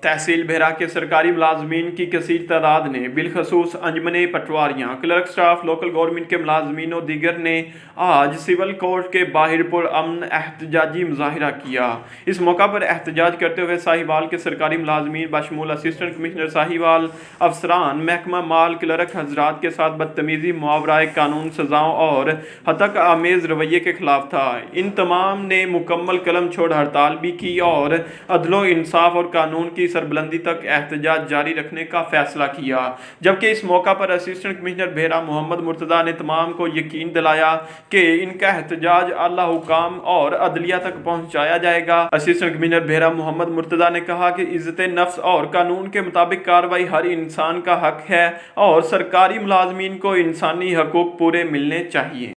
तहसील बेहरा के सरकारी मुलाजमीन की कसीर तादाद ने बिलखसूस अंजमन पटवारियाँ, क्लर्क स्टाफ, लोकल गवर्नमेंट के मुलाजमीन और दीगर ने आज सिविल कोर्ट के बाहर पुरअमन एहतजाजी मुजाहिरा किया। इस मौका पर एहतजाज करते हुए साहिवाल के सरकारी मुलाजमीन बशमूल असिस्टेंट कमिश्नर साहिवाल, अफसरान महकमा माल, क्लर्क हजरात के साथ बदतमीजी, मुआवराए कानून, सजाओं और हतक आमेज रवैये के खिलाफ था। इन तमाम ने मुकम्मल कलम छोड़ हड़ताल भी की और अदलो इंसाफ और कानून की सरबुलंदी तक एहतजाज जारी रखने का फैसला किया। जबकि इस मौका पर असिस्टेंट कमिश्नर बेहरा मोहम्मद मुर्तज़ा ने तमाम को यकीन दिलाया कि इनका एहतजाज आला हुकाम और अदलिया तक पहुंचाया जाएगा। असिस्टेंट कमिश्नर बेहरा मोहम्मद मुर्तज़ा ने कहा कि इज्जत नफ्स और कानून के मुताबिक कार्रवाई हर इंसान का हक है और सरकारी मुलाजमीन को इंसानी हकूक पूरे मिलने चाहिए।